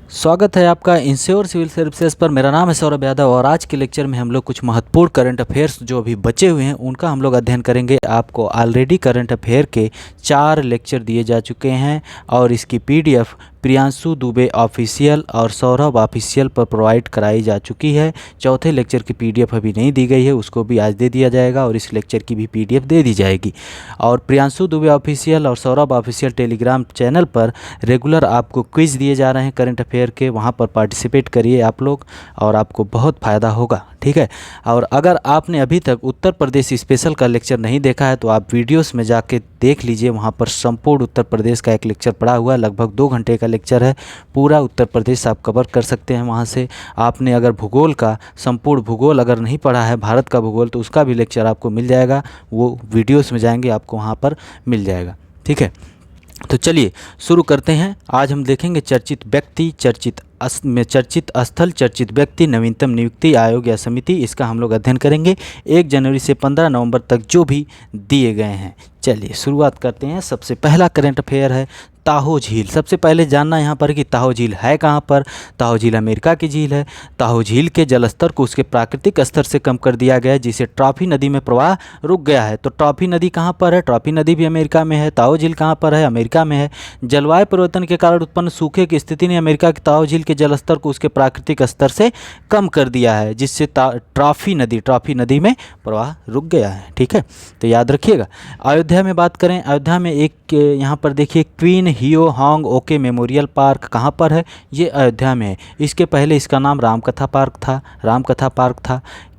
स्वागत है आपका इंश्योर सिविल सर्विसेज पर। मेरा नाम है सौरभ यादव और आज के लेक्चर में हम लोग कुछ महत्वपूर्ण करंट अफेयर्स जो अभी बचे हुए हैं उनका हम लोग अध्ययन करेंगे। आपको ऑलरेडी करंट अफेयर के 4 लेक्चर दिए जा चुके हैं और इसकी पीडीएफ प्रियांशु दुबे ऑफिशियल और सौरभ ऑफिशियल पर प्रोवाइड कराई जा चुकी है। चौथे लेक्चर की पीडीएफ अभी नहीं दी गई है, उसको भी आज दे दिया जाएगा और इस लेक्चर की भी पीडीएफ दे दी जाएगी। और प्रियांशु दुबे ऑफिशियल और सौरभ ऑफिशियल टेलीग्राम चैनल पर रेगुलर आपको क्विज़ दिए जा रहे हैं करंट अफेयर के, वहाँ पर पार्टिसिपेट करिए आप लोग और आपको बहुत फ़ायदा होगा, ठीक है। और अगर आपने अभी तक उत्तर प्रदेश स्पेशल का लेक्चर नहीं देखा है तो आप वीडियोस में जाके देख लीजिए, वहाँ पर संपूर्ण उत्तर प्रदेश का एक लेक्चर पड़ा हुआ है, लगभग 2 घंटे का लेक्चर है। पूरा उत्तर प्रदेश आप कवर कर सकते हैं वहाँ से। आपने अगर भूगोल का संपूर्ण भूगोल अगर नहीं पढ़ा है, भारत का भूगोल, तो उसका भी लेक्चर आपको मिल जाएगा, वो वीडियोस में जाएंगे आपको वहाँ पर मिल जाएगा, ठीक है। तो चलिए शुरू करते हैं। आज हम देखेंगे चर्चित व्यक्ति, चर्चित स्थल, चर्चित व्यक्ति, नवीनतम नियुक्ति आयोग या समिति, इसका हम लोग अध्ययन करेंगे 1 जनवरी से 15 नवंबर तक जो भी दिए गए हैं। चलिए शुरुआत करते हैं। सबसे पहला करंट अफेयर है ताहो झील। सबसे पहले जानना यहाँ पर कि ताहो झील है कहाँ पर। ताहो झील अमेरिका की झील है। ताहो झील के जलस्तर को उसके प्राकृतिक स्तर से कम कर दिया गया है, जिसे ट्रॉफी नदी में प्रवाह रुक गया है। तो ट्रॉफी नदी कहाँ पर है? ट्रॉफी नदी भी अमेरिका में है। ताहो झील कहाँ पर है? अमेरिका में है। जलवायु परिवर्तन के कारण उत्पन्न सूखे की स्थिति ने अमेरिका की ताहो झील के जलस्तर को उसके प्राकृतिक स्तर से कम कर दिया है, जिससे ट्रॉफी नदी में प्रवाह रुक गया है, ठीक है। तो याद रखिएगा। अयोध्या में बात करें, अयोध्या में एक यहाँ पर देखिए क्वीन हियो हांग ओके मेमोरियल पार्क कहाँ पर है? ये अयोध्या में है। इसके पहले इसका नाम रामकथा पार्क था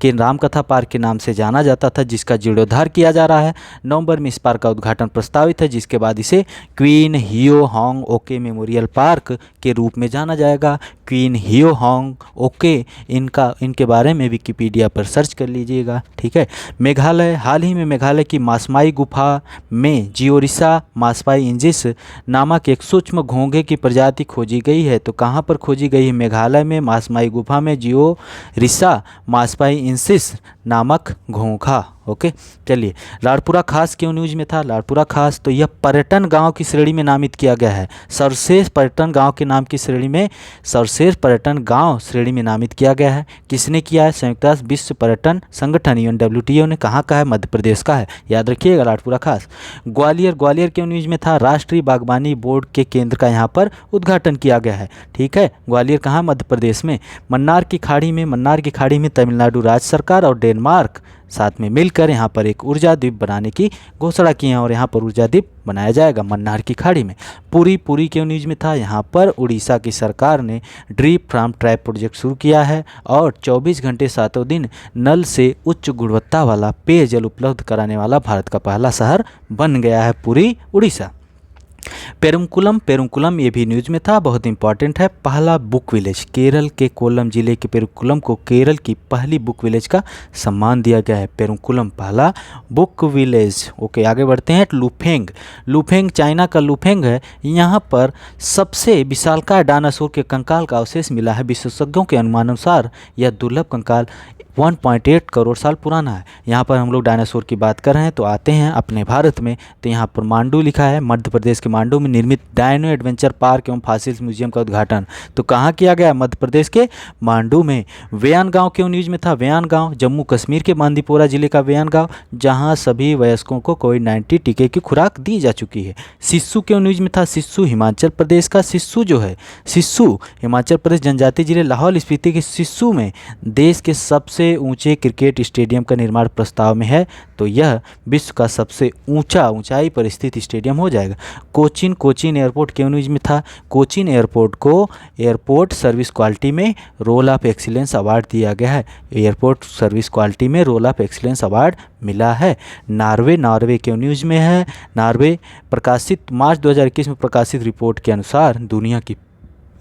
कि रामकथा पार्क के नाम से जाना जाता था, जिसका जीर्णोद्धार किया जा रहा है। नवंबर में इस पार्क का उद्घाटन प्रस्तावित है, जिसके बाद इसे क्वीन हियो हांग ओके मेमोरियल पार्क के रूप में जाना जाएगा। क्वीन हियो हांग ओके, इनके बारे में विकिपीडिया पर सर्च कर लीजिएगा, ठीक है। मेघालय, हाल ही में मेघालय की मासमाई गुफा में जियोरिसा मासपाई इंजिस नामक एक सूक्ष्म घोंघे की प्रजाति खोजी गई है। तो कहाँ पर खोजी गई है? मेघालय में मासमाई गुफा में जियोरिसा मासपाई इंसिस नामक घोंघा, ओके। चलिए, लाड़पुरा खास क्यों न्यूज में था? लाड़पुरा खास तो यह पर्यटन गांव की श्रेणी में नामित किया गया है। सर्वश्रेष्ठ पर्यटन गांव के नाम की श्रेणी में, सर्वश्रेष्ठ पर्यटन गांव श्रेणी में नामित किया गया है। किसने किया है? संयुक्त राष्ट्र विश्व पर्यटन संगठन WTO ने। कहाँ का है? मध्य प्रदेश का है, याद रखिएगा लाड़पुरा खास। ग्वालियर क्यों न्यूज में था? राष्ट्रीय बागवानी बोर्ड के केंद्र का यहाँ पर उद्घाटन किया गया है, ठीक है। ग्वालियर कहाँ? मध्य प्रदेश में। मन्नार की खाड़ी में तमिलनाडु राज्य सरकार और डेनमार्क साथ में मिलकर यहाँ पर एक ऊर्जा द्वीप बनाने की घोषणा की है और यहाँ पर ऊर्जा द्वीप बनाया जाएगा मन्नार की खाड़ी में। पूरी क्यों न्यूज में था? यहाँ पर उड़ीसा की सरकार ने ड्रीप फार्म ट्रैप प्रोजेक्ट शुरू किया है और 24 घंटे 7 दिन नल से उच्च गुणवत्ता वाला पेयजल उपलब्ध कराने वाला भारत का पहला शहर बन गया है पूरी उड़ीसा। पेरुकुलम ये भी न्यूज में था, बहुत इंपॉर्टेंट है। पहला बुक विलेज, केरल के कोल्लम जिले के पेरुकुलम को केरल की पहली बुक विलेज का सम्मान दिया गया है। पेरुकुलम पहला बुक विलेज, ओके। आगे बढ़ते हैं। लुफेंग चाइना का लुफेंग है। यहाँ पर सबसे विशालकाय डायनासोर के कंकाल का अवशेष मिला है। विशेषज्ञों के अनुसार यह दुर्लभ कंकाल 1.8 करोड़ साल पुराना है। यहाँ पर हम लोग डायनासोर की बात कर रहे हैं तो आते हैं अपने भारत में, तो यहाँ पर मांडू लिखा है। मध्य प्रदेश के मांडू में निर्मित डायनो एडवेंचर पार्क एवं फॉसिल्स म्यूजियम का उद्घाटन तो कहाँ किया गया? मध्य प्रदेश के मांडू में। वेयान गांव क्यों न्यूज में था? वेयान गांव जम्मू कश्मीर के बांदीपोरा जिले का वेयान गांव, जहाँ सभी वयस्कों को कोविड-19 टीके की खुराक दी जा चुकी है। सिस्सू क्यों न्यूज में था? सिस्सू हिमाचल प्रदेश का सिस्सू जो है, सिस्सू हिमाचल प्रदेश जनजातीय जिले लाहौल स्पीति के सिस्सू में देश के सबसे ऊंचे क्रिकेट स्टेडियम का निर्माण प्रस्ताव में है। तो यह विश्व का सबसे ऊंचाई पर स्थित स्टेडियम हो जाएगा। कोचीन एयरपोर्ट क्यों न्यूज में था? कोचीन एयरपोर्ट को एयरपोर्ट सर्विस क्वालिटी में रोल ऑफ एक्सीलेंस अवार्ड दिया गया है। एयरपोर्ट सर्विस क्वालिटी में रोल ऑफ एक्सीलेंस अवार्ड मिला है। नॉर्वे क्यों न्यूज में है? नॉर्वे प्रकाशित मार्च 2021 में प्रकाशित रिपोर्ट के अनुसार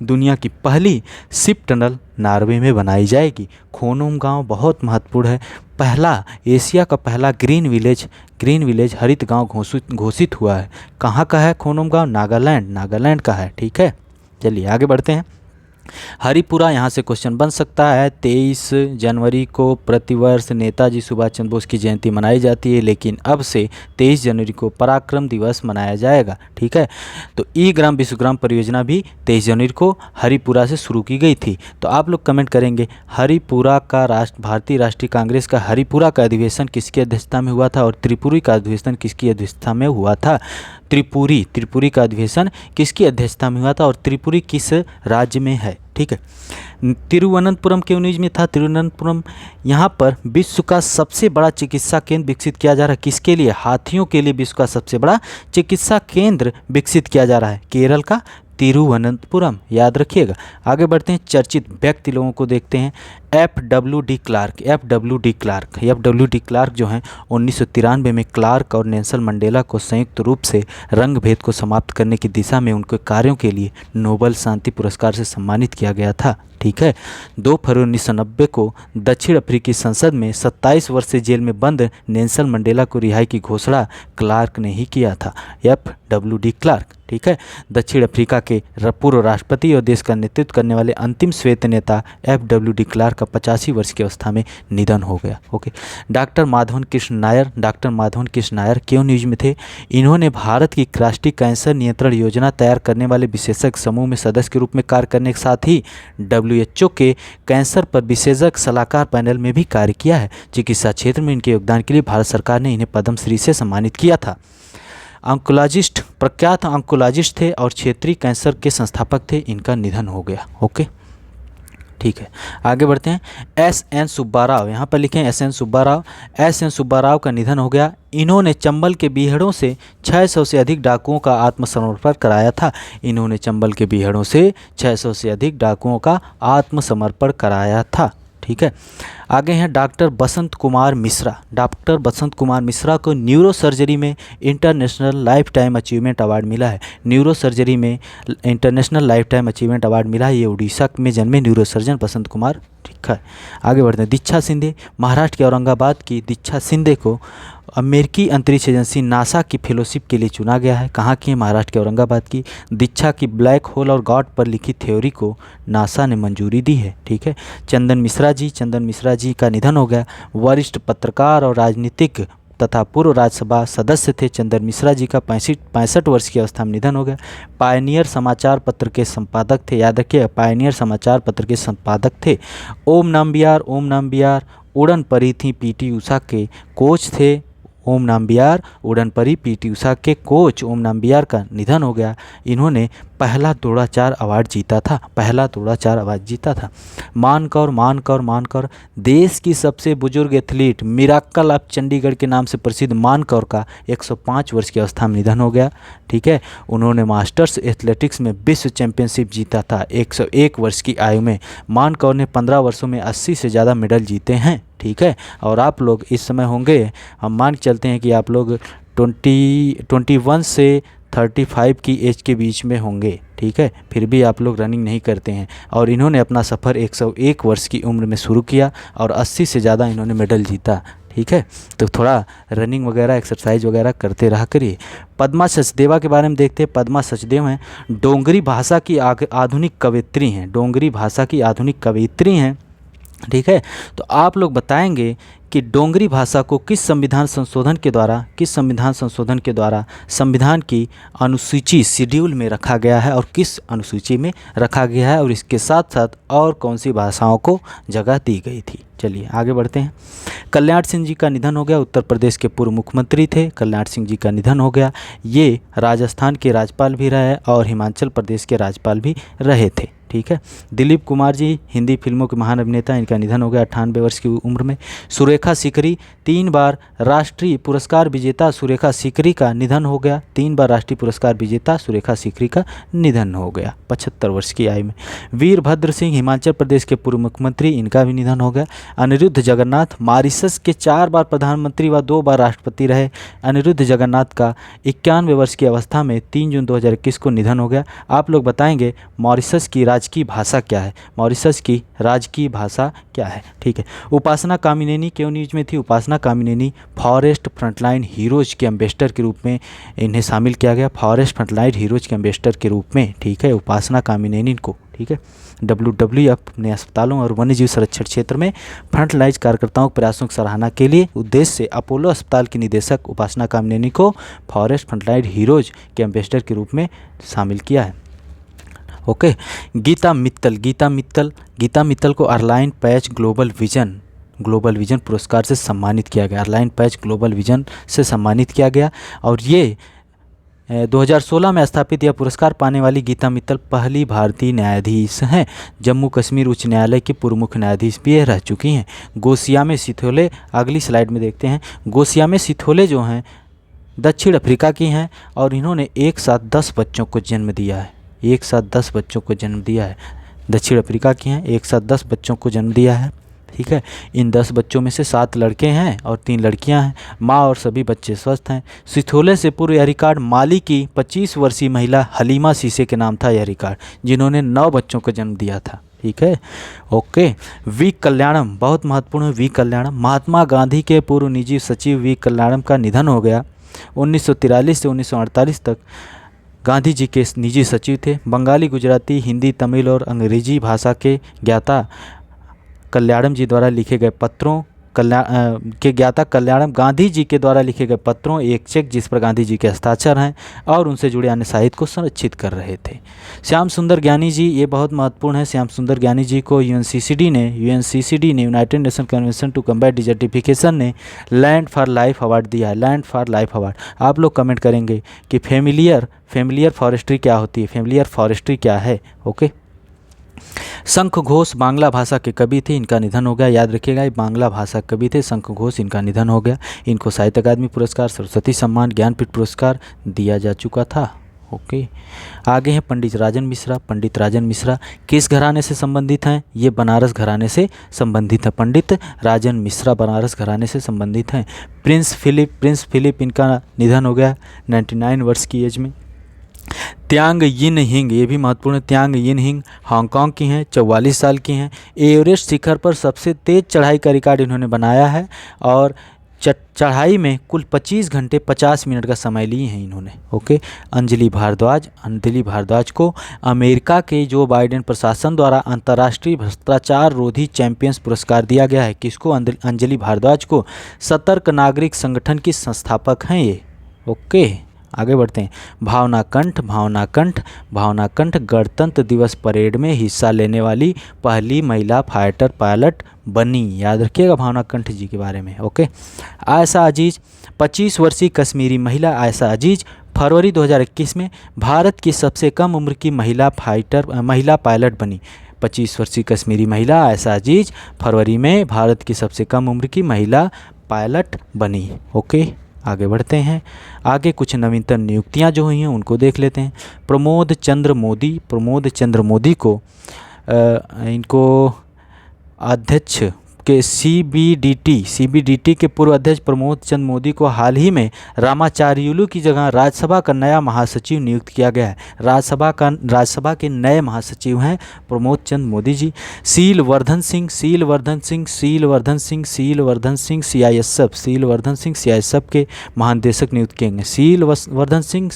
दुनिया की पहली शिप टनल नॉर्वे में बनाई जाएगी। खोनोम गांव बहुत महत्वपूर्ण है। एशिया का पहला ग्रीन विलेज हरित गांव घोषित हुआ है। कहाँ का है खोनोम गांव? नागालैंड का है, ठीक है। चलिए आगे बढ़ते हैं। हरिपुरा यहाँ से क्वेश्चन बन सकता है। 23 जनवरी को प्रतिवर्ष नेताजी सुभाष चंद्र बोस की जयंती मनाई जाती है, लेकिन अब से 23 जनवरी को पराक्रम दिवस मनाया जाएगा। ठीक है, तो ई ग्राम विश्वग्राम परियोजना भी 23 जनवरी को हरिपुरा से शुरू की गई थी। तो आप लोग कमेंट करेंगे हरिपुरा का भारतीय राष्ट्रीय कांग्रेस का हरिपुरा का अधिवेशन किसकी अध्यक्षता में हुआ था और त्रिपुरी का अधिवेशन किसकी अध्यक्षता में हुआ था। त्रिपुरी का अधिवेशन किसकी अध्यक्षता में हुआ था और त्रिपुरी किस राज्य में है। ठीक है, तिरुवनंतपुरम के न्यूज में था। तिरुवनंतपुरम यहाँ पर विश्व का सबसे बड़ा चिकित्सा केंद्र विकसित किया जा रहा है। किसके लिए? हाथियों के लिए विश्व का सबसे बड़ा चिकित्सा केंद्र विकसित किया जा रहा है, केरल का तिरुवनंतपुरम, याद रखिएगा। आगे बढ़ते हैं, चर्चित व्यक्ति लोगों को देखते हैं। FWD क्लार्क जो हैं 1993 में क्लार्क और नेल्सन मंडेला को संयुक्त रूप से रंग भेद को समाप्त करने की दिशा में उनके कार्यों के लिए नोबेल शांति पुरस्कार से सम्मानित किया गया था। ठीक है, 2 फरवरी 1990 को दक्षिण अफ्रीकी संसद में 27 वर्ष से जेल में बंद नेल्सन मंडेला को रिहाई की घोषणा क्लार्क ने ही किया था। FWD क्लार्क, ठीक है, दक्षिण अफ्रीका के पूर्व राष्ट्रपति और देश का नेतृत्व करने वाले अंतिम श्वेत नेता FWD क्लार्क का 85 वर्ष की अवस्था में निधन हो गया। ओके, डॉक्टर माधवन कृष्ण नायर क्यों न्यूज में थे? इन्होंने भारत की राष्ट्रीय कैंसर नियंत्रण योजना तैयार करने वाले विशेषज्ञ समूह में सदस्य के रूप में कार्य करने के साथ ही WHO के कैंसर पर विशेषज्ञ सलाहकार पैनल में भी कार्य किया है। चिकित्सा क्षेत्र में इनके योगदान के लिए भारत सरकार ने इन्हें पद्मश्री से सम्मानित किया था। प्रख्यात ऑन्कोलॉजिस्ट थे और क्षेत्रीय कैंसर के संस्थापक थे। इनका निधन हो गया। ओके, ठीक है, आगे बढ़ते हैं। SN सुब्बाराव, यहाँ पर लिखें SN सुब्बाराव का निधन हो गया। इन्होंने चंबल के बीहड़ों से 600 से अधिक डाकुओं का आत्मसमर्पण कराया था। ठीक है, आगे हैं डॉक्टर बसंत कुमार मिश्रा को न्यूरो सर्जरी में international life time achievement award मिला है। ये उड़ीसा में जन्मे न्यूरो सर्जन बसंत कुमार। ठीक है, आगे बढ़ते हैं। दीक्षा शिंदे, महाराष्ट्र के औरंगाबाद की दीक्षा शिंदे को अमेरिकी अंतरिक्ष एजेंसी नासा की फेलोशिप के लिए चुना गया है। कहाँ की है? महाराष्ट्र के औरंगाबाद की। दीक्षा की ब्लैक होल और गॉड पर लिखी थ्योरी को नासा ने मंजूरी दी है। ठीक है, चंदन मिश्रा जी का निधन हो गया। वरिष्ठ पत्रकार और राजनीतिक तथा पूर्व राज्यसभा सदस्य थे। चंदन मिश्रा जी का 65 वर्ष की अवस्था में निधन हो गया। पायनियर समाचार पत्र के संपादक थे, याद रखिए, पायनियर समाचार पत्र के संपादक थे। ओम नाम्बियार उड़न परी थी PT उषा के कोच थे। ओम नाम्बियार उड़न परी PT उषा के कोच ओम नाम्बियार का निधन हो गया। इन्होंने पहला द्रोणाचार्य अवार्ड जीता था। मानकौर देश की सबसे बुजुर्ग एथलीट मिराकल ऑफ चंडीगढ़ के नाम से प्रसिद्ध मानकौर का 105 वर्ष की अवस्था में निधन हो गया। ठीक है, उन्होंने मास्टर्स एथलेटिक्स में विश्व चैंपियनशिप जीता था 101 वर्ष की आयु में। मानकौर ने 15 वर्षों में 80 से ज़्यादा मेडल जीते हैं। ठीक है, और आप लोग इस समय होंगे, हम मान के चलते हैं कि आप लोग 21 से 35 की एज के बीच में होंगे। ठीक है, फिर भी आप लोग रनिंग नहीं करते हैं। और इन्होंने अपना सफ़र 101 वर्ष की उम्र में शुरू किया और 80 से ज़्यादा इन्होंने मेडल जीता। ठीक है, तो थोड़ा रनिंग वगैरह एक्सरसाइज वगैरह करते रहा करिए। पद्मा सचदेवा के बारे में देखते हैं। पद्मा सचदेव हैं डोंगरी भाषा की आधुनिक कवयित्री हैं। ठीक है, तो आप लोग बताएंगे कि डोंगरी भाषा को किस संविधान संशोधन के द्वारा संविधान की अनुसूची शेड्यूल में रखा गया है और किस अनुसूची में रखा गया है, और इसके साथ साथ और कौन सी भाषाओं को जगह दी गई थी। चलिए आगे बढ़ते हैं। कल्याण सिंह जी का निधन हो गया। उत्तर प्रदेश के पूर्व मुख्यमंत्री थे। कल्याण सिंह जी का निधन हो गया। ये राजस्थान के राज्यपाल भी रहे और हिमाचल प्रदेश के राज्यपाल भी रहे थे। ठीक है, दिलीप कुमार जी हिंदी फिल्मों के महान अभिनेता, इनका निधन हो गया 98 वर्ष की उम्र में। सुरेखा सीकरी 3 बार राष्ट्रीय पुरस्कार विजेता सुरेखा सीकरी का निधन हो गया। 3 बार राष्ट्रीय पुरस्कार विजेता सुरेखा सीकरी का निधन हो गया 75 वर्ष की आयु में। वीरभद्र सिंह हिमाचल प्रदेश के पूर्व मुख्यमंत्री, इनका भी निधन हो गया। अनिरुद्ध जगन्नाथ मॉरिशस के 4 बार प्रधानमंत्री व 2 बार राष्ट्रपति रहे। अनिरुद्ध जगन्नाथ का 91 वर्ष की अवस्था में 3 जून 2021 को निधन हो गया। आप लोग बताएंगे मॉरिशस की राजकीय भाषा क्या है? ठीक है, उपासना कामिनेनी क्यों न्यूज में थी? उपासना कामिनेनी फॉरेस्ट फ्रंटलाइन हीरोज के एम्बेसडर के रूप में इन्हें शामिल किया गया, फॉरेस्ट फ्रंटलाइन हीरोज के एम्बेसडर के रूप में। ठीक है, उपासना कामिनेनी को। ठीक है। WWF अपने अस्पतालों और वन्यजीव संरक्षण क्षेत्र में फ्रंटलाइज कार्यकर्ताओं के प्रयासों की सराहना के लिए उद्देश्य से अपोलो अस्पताल की निदेशक उपासना कामनेनी को फॉरेस्ट फ्रंटलाइन हीरोज के एम्बेसडर के रूप में शामिल किया है। ओके। गीता मित्तल को अरलाइन पैच ग्लोबल विजन पुरस्कार से सम्मानित किया गया। अरलाइन पैच ग्लोबल विजन से सम्मानित किया गया और ये 2016 में स्थापित यह पुरस्कार पाने वाली गीता मित्तल पहली भारतीय न्यायाधीश हैं। जम्मू कश्मीर उच्च न्यायालय की पूर्व मुख्य न्यायाधीश भी रह चुकी हैं। गोसियामे सिथोले, अगली स्लाइड में देखते हैं। गोसियामे सिथोले जो हैं दक्षिण अफ्रीका की हैं और इन्होंने एक साथ 10 बच्चों को जन्म दिया है। दक्षिण अफ्रीका की हैं, एक साथ 10 बच्चों को जन्म दिया है, ठीक है। इन 10 बच्चों में से 7 लड़के हैं और 3 लड़कियां हैं। माँ और सभी बच्चे स्वस्थ हैं। सिथोले से पूर्व यह रिकॉर्ड माली की 25 वर्षीय महिला हलीमा सीसे के नाम था, यह रिकॉर्ड, जिन्होंने 9 बच्चों को जन्म दिया था, ठीक है। ओके। वी कल्याणम, बहुत महत्वपूर्ण है वी कल्याणम। महात्मा गांधी के पूर्व निजी सचिव वी कल्याणम का निधन हो गया। 1943 से 1948 तक गांधी जी के निजी सचिव थे। बंगाली, गुजराती, हिंदी, तमिल और अंग्रेजी भाषा के ज्ञाता कल्याणम जी द्वारा लिखे गए पत्रों कल्याणम गांधी जी के द्वारा लिखे गए पत्रों, एक चेक जिस पर गांधी जी के हस्ताक्षर हैं और उनसे जुड़े अन्य साहित्य को संरक्षित कर रहे थे। श्याम सुंदर ज्ञानी जी, ये बहुत महत्वपूर्ण है। श्याम सुंदर ज्ञानी जी को यूएनसीसीडी ने United Nation Convention to Combat Desertification ने लैंड फॉर लाइफ अवार्ड दिया है। Land for Life award. आप लोग कमेंट करेंगे कि फेमिलियर फॉरेस्ट्री क्या होती है, फेमिलियर फॉरेस्ट्री क्या है। ओके। शंख घोष बांग्ला भाषा के कवि थे, इनका निधन हो गया। याद रखिएगा, ये बांग्ला भाषा कवि थे शंख घोष, इनका निधन हो गया। इनको साहित्य अकादमी पुरस्कार, सरस्वती सम्मान, ज्ञानपीठ पुरस्कार दिया जा चुका था। ओके। आगे हैं पंडित राजन मिश्रा किस घराने से संबंधित हैं? ये बनारस घराने से संबंधित है। पंडित राजन मिश्रा बनारस घराने से संबंधित हैं। प्रिंस फिलिप इनका निधन हो गया 99 वर्ष की एज में। त्यांग यिन हिंग, ये भी महत्वपूर्ण है। त्यांग यिन हिंग हांगकांग की हैं, 44 साल की हैं। एवरेस्ट शिखर पर सबसे तेज़ चढ़ाई का रिकॉर्ड इन्होंने बनाया है और चढ़ाई में कुल 25 घंटे 50 मिनट का समय लिए हैं इन्होंने। ओके। अंजलि भारद्वाज को अमेरिका के जो बाइडेन प्रशासन द्वारा अंतर्राष्ट्रीय भ्रष्टाचार रोधी चैंपियंस पुरस्कार दिया गया है। किसको? अंजलि भारद्वाज को। सतर्क नागरिक संगठन की संस्थापक हैं ये। ओके। आगे बढ़ते हैं। भावना कंठ गणतंत्र दिवस परेड में हिस्सा लेने वाली पहली महिला फाइटर पायलट बनी। याद रखिएगा भावना कंठ जी के बारे में। ओके। आयशा अजीज 25 वर्षीय कश्मीरी महिला आयशा अजीज फरवरी 2021 में भारत की सबसे कम उम्र की महिला पायलट बनी। 25 वर्षीय कश्मीरी महिला आयशा अजीज फरवरी में भारत की सबसे कम उम्र की महिला पायलट बनी। ओके। आगे बढ़ते हैं। आगे कुछ नवीनतम नियुक्तियां जो हुई हैं उनको देख लेते हैं। प्रमोद चंद्र मोदी को इनको अध्यक्ष के सीबीडीटी के पूर्व अध्यक्ष प्रमोद चंद्र मोदी को हाल ही में रामाचार्युलू की जगह राज्यसभा का नया महासचिव नियुक्त किया गया है। राज्यसभा के नए महासचिव हैं प्रमोद चंद्र मोदी जी। शील वर्धन सिंह सीआईएसएफ के महानिदेशक नियुक्त किए गए। शील वर्धन सिंह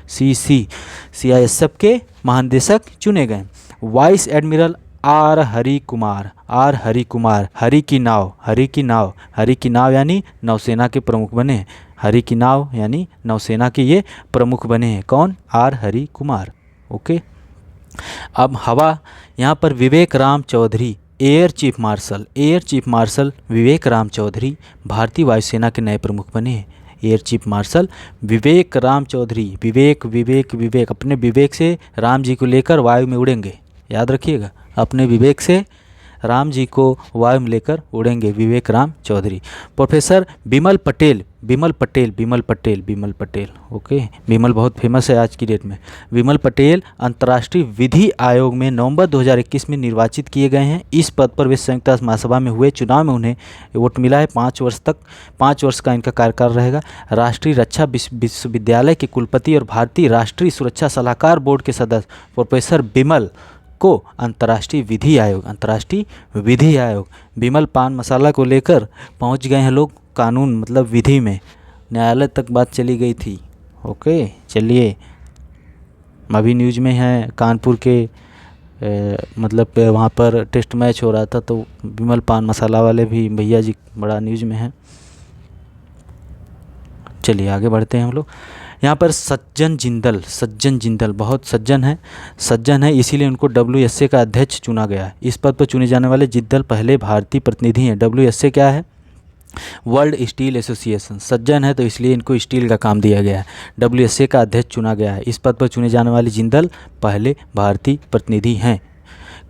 सीआईएसएफ के महानिदेशक चुने गए। Vice admiral R Hari Kumar Hari की नाव यानी नौसेना के प्रमुख बने हैं। हरि की नाव यानी नौसेना के ये प्रमुख बने हैं। कौन? आर हरि कुमार। ओके। अब हवा, यहाँ पर Vivek Ram Chaudhari air chief marshal Vivek Ram Chaudhari भारतीय वायुसेना के नए प्रमुख बने हैं। Air chief marshal Vivek Ram Chaudhari. Vivek अपने विवेक से राम जी को लेकर वायु में उड़ेंगे। याद रखिएगा, अपने विवेक से राम जी को वायु में लेकर उड़ेंगे विवेक राम चौधरी। प्रोफेसर बिमल पटेल। ओके। बिमल बहुत फेमस है आज की डेट में। बिमल पटेल अंतर्राष्ट्रीय विधि आयोग में नवंबर 2021 में निर्वाचित किए गए हैं। इस पद पर वे संयुक्त राष्ट्र महासभा में हुए चुनाव में उन्हें वोट मिला है। 5 वर्ष का इनका कार्यकाल रहेगा। राष्ट्रीय रक्षा विश्वविद्यालय के कुलपति और भारतीय राष्ट्रीय सुरक्षा सलाहकार बोर्ड के सदस्य प्रोफेसर बिमल को अंतर्राष्ट्रीय विधि आयोग बिमल पान मसाला को लेकर पहुंच गए हैं लोग। कानून मतलब विधि में न्यायालय तक बात चली गई थी। ओके। चलिए, अभी न्यूज में है कानपुर के मतलब वहाँ पर टेस्ट मैच हो रहा था, तो विमल पान मसाला वाले भी भैया जी बड़ा न्यूज़ में हैं। चलिए आगे बढ़ते हैं हम लोग। यहाँ पर सज्जन जिंदल बहुत सज्जन है, इसीलिए उनको WSA का अध्यक्ष चुना गया है। इस पद पर चुने जाने वाले जिंदल पहले भारतीय प्रतिनिधि हैं। WSA क्या है? World steel association. सज्जन है तो इसलिए इनको स्टील का काम दिया गया है। WSA का अध्यक्ष चुना गया है। इस पद पर चुने जाने वाले जिंदल पहले भारतीय प्रतिनिधि हैं।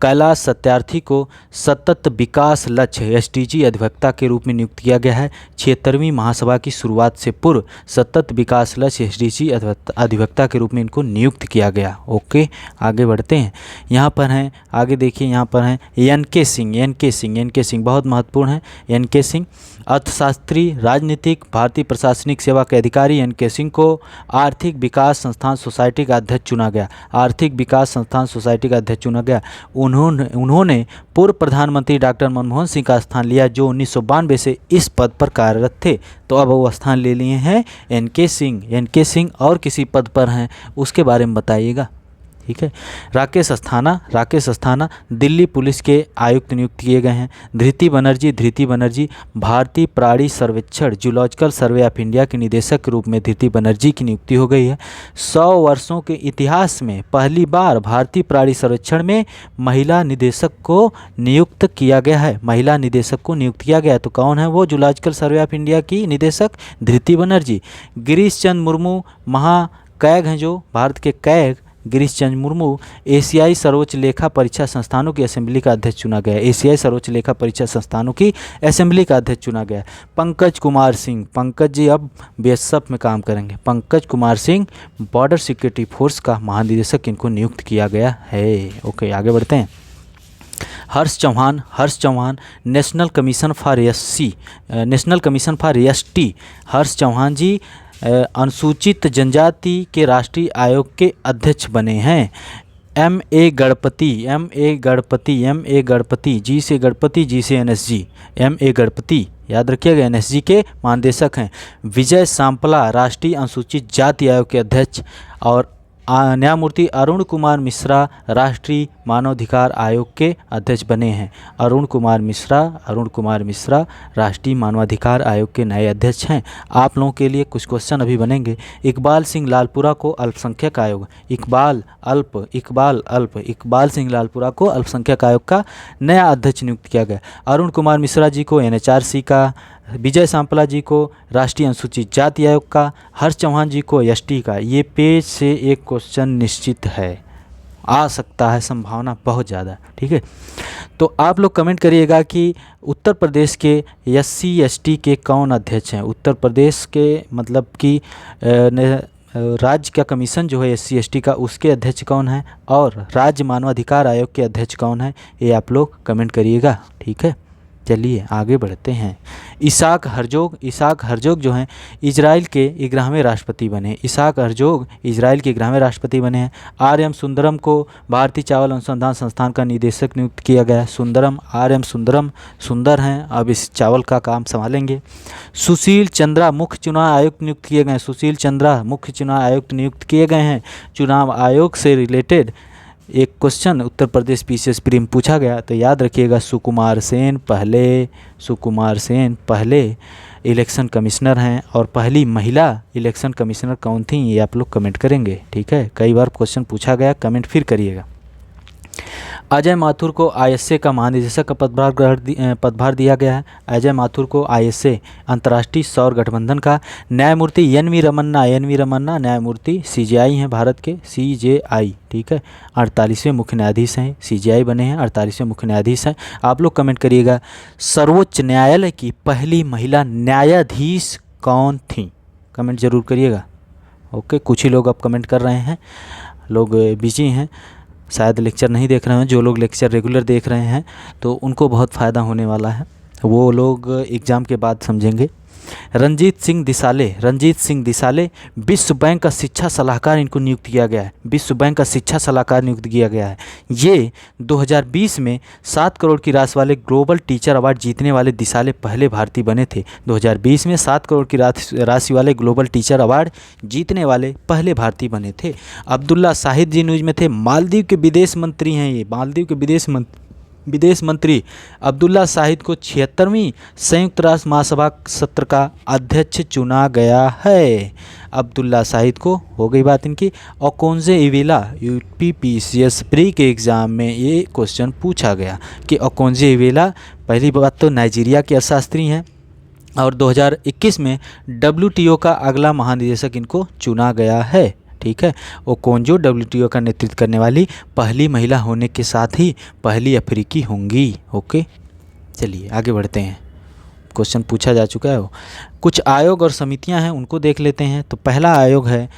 कैलाश सत्यार्थी को सतत विकास लक्ष्य SDG अधिवक्ता के रूप में नियुक्त किया गया है। 76वीं महासभा की शुरुआत से पूर्व सतत विकास लक्ष्य SDG अधिवक्ता के रूप में इनको नियुक्त किया गया। ओके, आगे बढ़ते हैं। यहाँ पर हैं, आगे देखिए, यहाँ पर हैं NK सिंह बहुत महत्वपूर्ण है। NK सिंह अर्थशास्त्री, राजनीतिक, भारतीय प्रशासनिक सेवा के अधिकारी। NK सिंह को आर्थिक विकास संस्थान सोसाइटी का अध्यक्ष चुना गया। आर्थिक विकास संस्थान सोसाइटी का अध्यक्ष चुना गया। उन्होंने पूर्व प्रधानमंत्री डॉक्टर मनमोहन सिंह का स्थान लिया, जो 1992 से इस पद पर कार्यरत थे। तो अब वो स्थान ले लिए हैं NK सिंह और किसी पद पर हैं उसके बारे में बताइएगा, ठीक है। राकेश अस्थाना दिल्ली पुलिस के आयुक्त नियुक्त किए गए हैं। धृति बनर्जी भारतीय प्राणी सर्वेक्षण जूलॉजिकल सर्वे ऑफ इंडिया के निदेशक के रूप में धृति बनर्जी की नियुक्ति हो गई है। 100 वर्षों के इतिहास में पहली बार भारतीय प्राणी सर्वेक्षण में महिला निदेशक को नियुक्त किया गया है। तो कौन है वो जूलॉजिकल सर्वे ऑफ इंडिया की निदेशक? धृति बनर्जी। गिरीश चंद्र मुर्मू महाकैग हैं, जो भारत के कैग गिरीश चंद्र मुर्मू एशियाई सर्वोच्च लेखा परीक्षा संस्थानों की असेंबली का अध्यक्ष चुना गया। एशियाई सर्वोच्च लेखा परीक्षा संस्थानों की असेंबली का अध्यक्ष चुना गया। पंकज कुमार सिंह, पंकज जी अब BSF में काम करेंगे। Pankaj Kumar Singh border security force का महानिदेशक इनको नियुक्त किया गया है। ओके, आगे बढ़ते हैं। Harsh Chauhan national commission for ST। Harsh Chauhan ji अनुसूचित जनजाति के राष्ट्रीय आयोग के अध्यक्ष बने हैं। MA गणपति, G से गणपति, G से NSG, MA गणपति याद रखिएगा, NSG के महानिदेशक हैं। विजय सांपला राष्ट्रीय अनुसूचित जाति आयोग के अध्यक्ष, और न्यायमूर्ति अरुण कुमार मिश्रा राष्ट्रीय मानवाधिकार आयोग के अध्यक्ष बने हैं। अरुण कुमार मिश्रा राष्ट्रीय मानवाधिकार आयोग के नए अध्यक्ष हैं। आप लोगों के लिए कुछ क्वेश्चन अभी बनेंगे। इकबाल सिंह लालपुरा को अल्पसंख्यक आयोग, इकबाल सिंह लालपुरा को अल्पसंख्यक आयोग का नया अध्यक्ष नियुक्त किया गया। अरुण कुमार मिश्रा जी को NHRC का, विजय सांपला जी को राष्ट्रीय अनुसूचित जाति आयोग का, हर्ष चौहान जी को ST का। ये पेज से एक क्वेश्चन निश्चित है, आ सकता है, संभावना बहुत ज़्यादा, ठीक है। तो आप लोग कमेंट करिएगा कि उत्तर प्रदेश के SC ST के कौन अध्यक्ष हैं। उत्तर प्रदेश के मतलब कि राज्य का कमीशन जो है SC ST का, उसके अध्यक्ष कौन है, और राज्य मानवाधिकार आयोग के अध्यक्ष कौन है, ये आप लोग कमेंट करिएगा, ठीक है। चलिए आगे बढ़ते हैं। इसाक हर्जोग जो हैं इजराइल के 11वें राष्ट्रपति बने। हैं। RM सुंदरम को भारतीय चावल अनुसंधान संस्थान का निदेशक नियुक्त किया गया। RM सुंदर हैं, अब इस चावल का काम संभालेंगे। सुशील चंद्रा मुख्य चुनाव आयुक्त नियुक्त किए गए हैं। चुनाव आयोग से रिलेटेड एक question Uttar Pradesh PCS pre में पूछा गया, तो याद रखिएगा सुकुमार सेन पहले इलेक्शन कमिश्नर हैं, और पहली महिला इलेक्शन कमिश्नर कौन थी, ये आप लोग कमेंट करेंगे, ठीक है। कई बार क्वेश्चन पूछा गया, कमेंट फिर करिएगा। अजय माथुर को ISA का महानिदेशक का पदभार दिया गया है। अजय माथुर को ISA अंतर्राष्ट्रीय सौर गठबंधन का। न्यायमूर्ति NV रमन्ना न्यायमूर्ति CJI हैं, भारत के CJI, ठीक है। 48वें मुख्य न्यायाधीश हैं, CJI बने हैं, 48वें मुख्य न्यायाधीश हैं। आप लोग कमेंट करिएगा सर्वोच्च न्यायालय की पहली महिला न्यायाधीश कौन थी, कमेंट जरूर करिएगा। ओके, कुछ ही लोग अब कमेंट कर रहे हैं, लोग बिजी हैं, शायद लेक्चर नहीं देख रहे हैं। जो लोग लेक्चर रेगुलर देख रहे हैं तो उनको बहुत फ़ायदा होने वाला है, वो लोग एग्ज़ाम के बाद समझेंगे। रंजीत सिंह दिसाले विश्व बैंक का शिक्षा सलाहकार इनको नियुक्त किया गया है, विश्व बैंक का शिक्षा सलाहकार नियुक्त किया गया है। ये 2020 में 7 करोड़ की राशि वाले ग्लोबल टीचर अवार्ड जीतने वाले दिसाले पहले भारतीय बने थे। 2020 में 7 करोड़ की राशि वाले ग्लोबल टीचर अवार्ड जीतने वाले पहले भारतीय बने थे। अब्दुल्ला शाहिद जी न्यूज़ में थे। मालदीव के विदेश मंत्री हैं ये, मालदीव के विदेश मंत्री अब्दुल्ला शाहिद को 76वीं संयुक्त राष्ट्र महासभा सत्र का अध्यक्ष चुना गया है। अब्दुल्ला शाहिद को हो गई बात इनकी। ओकोंजे इवेला यूपीपीसीएस प्री के एग्ज़ाम में ये क्वेश्चन पूछा गया कि ओकोंजे इवेला पहली बात तो नाइजीरिया के अर्थशास्त्री हैं और 2021 में WTO का अगला महानिदेशक इनको चुना गया है। ठीक है, ओकोंजो WTO का नेतृत्व करने वाली पहली महिला होने के साथ ही पहली अफ्रीकी होंगी। ओके, चलिए आगे बढ़ते हैं। क्वेश्चन पूछा जा चुका है वो। कुछ आयोग और समितियां हैं उनको देख लेते हैं। तो पहला आयोग है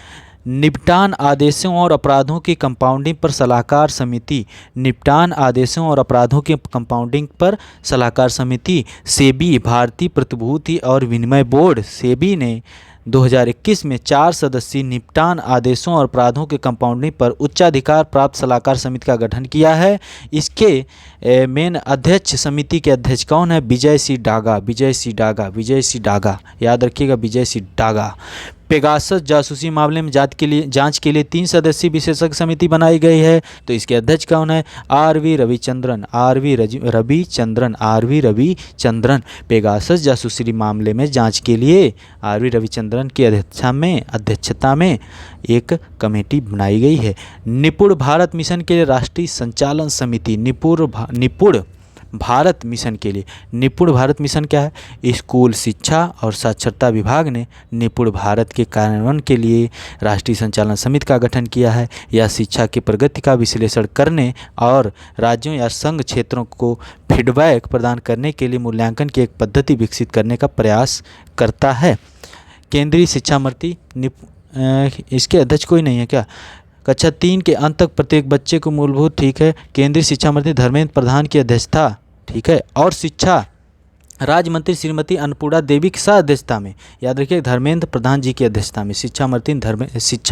निपटान आदेशों और अपराधों की कंपाउंडिंग पर सलाहकार समिति। निपटान आदेशों और अपराधों की कंपाउंडिंग पर सलाहकार समिति सेबी, भारतीय प्रतिभूति और विनिमय बोर्ड सेबी ने 2021 में 4 सदस्यीय निपटान आदेशों और अपराधों के कंपाउंडिंग पर उच्चाधिकार प्राप्त सलाहकार समिति का गठन किया है। इसके मेन अध्यक्ष, समिति के अध्यक्ष कौन है? विजय सी डागा, याद रखिएगा, विजय सी डागा। पेगासस जासूसी मामले में जांच के लिए 3 सदस्यीय विशेषज्ञ समिति बनाई गई है। तो इसके अध्यक्ष कौन है? आर.वी. रविचंद्रन। पेगासस जासूसी मामले में जांच के लिए आर.वी. रविचंद्रन की अध्यक्षता में एक कमेटी बनाई गई है। निपुण भारत मिशन के लिए राष्ट्रीय संचालन समिति, निपुण भारत मिशन के लिए। निपुण भारत मिशन क्या है? स्कूल शिक्षा और साक्षरता विभाग ने निपुण भारत के कार्यान्वयन के लिए राष्ट्रीय संचालन समिति का गठन किया है। यह शिक्षा की प्रगति का विश्लेषण करने और राज्यों या संघ क्षेत्रों को फीडबैक प्रदान करने के लिए मूल्यांकन की एक पद्धति विकसित करने का प्रयास करता है। केंद्रीय शिक्षा मंत्री इसके अध्यक्ष कोई नहीं है क्या? कक्षा 3 के अंत तक प्रत्येक बच्चे को मूलभूत, ठीक है, केंद्रीय शिक्षा मंत्री धर्मेंद्र प्रधान की अध्यक्षता, ठीक है, और शिक्षा राज्य मंत्री श्रीमती अन्नपूर्णा देवी की सह अध्यक्षता में, याद रखिए, धर्मेंद्र प्रधान जी की अध्यक्षता में, शिक्षा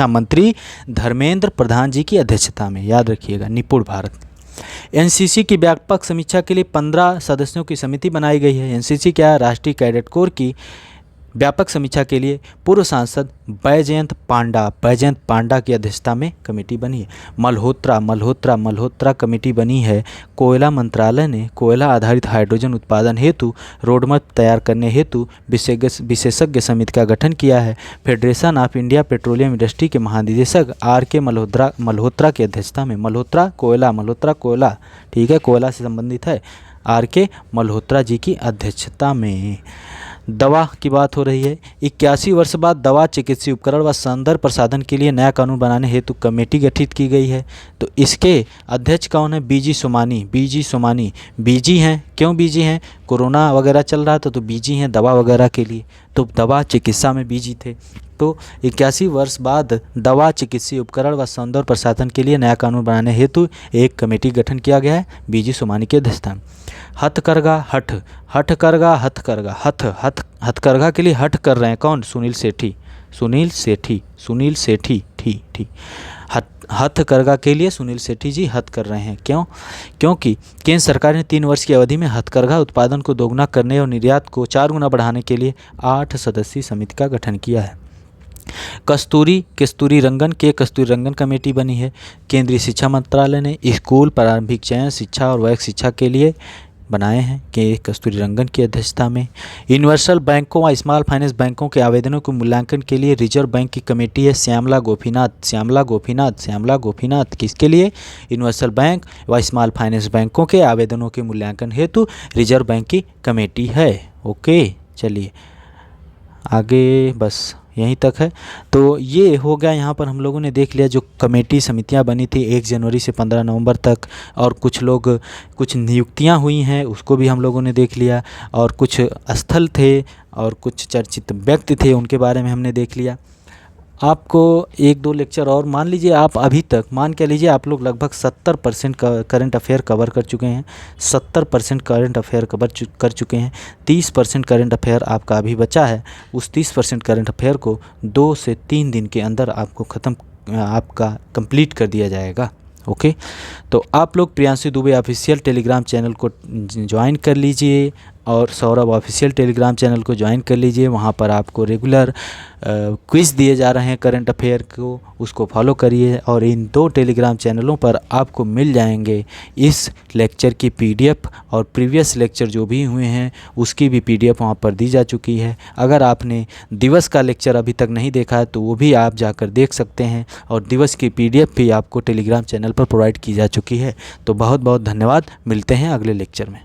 मंत्री धर्मेंद्र प्रधान जी की अध्यक्षता में, याद रखिएगा, निपुण भारत। एनसीसी की व्यापक समीक्षा के लिए 15 सदस्यों की समिति बनाई गई है। एनसीसी क्या है? राष्ट्रीय कैडेट कोर की व्यापक समीक्षा के लिए पूर्व सांसद बैजयंत पांडा की अध्यक्षता में कमेटी बनी है। मल्होत्रा कमेटी बनी है। कोयला मंत्रालय ने कोयला आधारित हाइड्रोजन उत्पादन हेतु रोडमैप तैयार करने हेतु विशेषज्ञ समिति का गठन किया है। Federation of India petroleum industry के महानिदेशक R.K. मल्होत्रा की अध्यक्षता में, मल्होत्रा कोयला, ठीक है, कोयला से संबंधित है, R.K. मल्होत्रा जी की अध्यक्षता में। दवा की बात हो रही है। 81 वर्ष बाद दवा, चिकित्सीय उपकरण व सौंदर्य प्रसाधन के लिए नया कानून बनाने हेतु कमेटी गठित की गई है। तो इसके अध्यक्ष कौन है? बीजी सोमानी। बीजी हैं। क्यों बीजी हैं? कोरोना वगैरह चल रहा था तो बीजी हैं दवा वगैरह के लिए, तो दवा चिकित्सा में बीजी थे। तो 81 वर्ष बाद दवा, चिकित्सीय उपकरण व सौंदर्य प्रसाधन के लिए नया कानून बनाने हेतु एक कमेटी गठन किया गया है, बीजी सोमानी की अध्यक्षता में। हथकरघा के लिए हठ कर रहे हैं कौन? सुनील सेठी। हथकरघा के लिए सुनील सेठी जी हथ कर रहे हैं। क्योंकि केंद्र सरकार ने 3 वर्ष की अवधि में हथकरघा उत्पादन को दोगुना करने और निर्यात को 4 गुना बढ़ाने के लिए 8 सदस्यीय समिति का गठन किया है। कस्तूरी रंगन कमेटी बनी है। केंद्रीय शिक्षा मंत्रालय ने स्कूल प्रारंभिक चयन शिक्षा और वैक शिक्षा के लिए बनाए हैं कि कस्तूरी रंगन की अध्यक्षता में। यूनिवर्सल बैंकों व स्मॉल फाइनेंस बैंकों के आवेदनों के मूल्यांकन के लिए रिजर्व बैंक की कमेटी है। श्यामला गोपीनाथ किसके लिए? यूनिवर्सल बैंक व स्मॉल फाइनेंस बैंकों के आवेदनों के मूल्यांकन हेतु रिजर्व बैंक की कमेटी है। ओके, चलिए आगे बस यहीं तक है। तो ये हो गया, यहाँ पर हम लोगों ने देख लिया जो कमेटी समितियाँ बनी थी 1 जनवरी से 15 नवंबर तक, और कुछ नियुक्तियाँ हुई हैं उसको भी हम लोगों ने देख लिया, और कुछ स्थल थे और कुछ चर्चित व्यक्ति थे उनके बारे में हमने देख लिया। आपको 1-2 लेक्चर और मान लीजिए, आप अभी तक मान के लीजिए आप लोग लगभग 70% का करंट अफेयर कवर कर चुके हैं, 70% करंट अफेयर कर चुके हैं। 30% करंट अफेयर आपका अभी बचा है। उस 30% करंट अफेयर को 2 से 3 दिन के अंदर आपको आपका कंप्लीट कर दिया जाएगा। ओके, तो आप लोग Priyanshu Dubey official Telegram channel को ज्वाइन कर लीजिए और सौरभ ऑफिशियल टेलीग्राम चैनल को ज्वाइन कर लीजिए। वहाँ पर आपको रेगुलर क्विज़ दिए जा रहे हैं करंट अफेयर को, उसको फॉलो करिए। और इन 2 टेलीग्राम चैनलों पर आपको मिल जाएंगे इस लेक्चर की PDF और प्रीवियस लेक्चर जो भी हुए हैं उसकी भी PDF वहाँ पर दी जा चुकी है। अगर आपने दिवस का लेक्चर अभी तक नहीं देखा है तो वो भी आप जाकर देख सकते हैं, और दिवस की PDF भी आपको टेलीग्राम चैनल पर प्रोवाइड की जा चुकी है। तो बहुत बहुत धन्यवाद, मिलते हैं अगले लेक्चर में।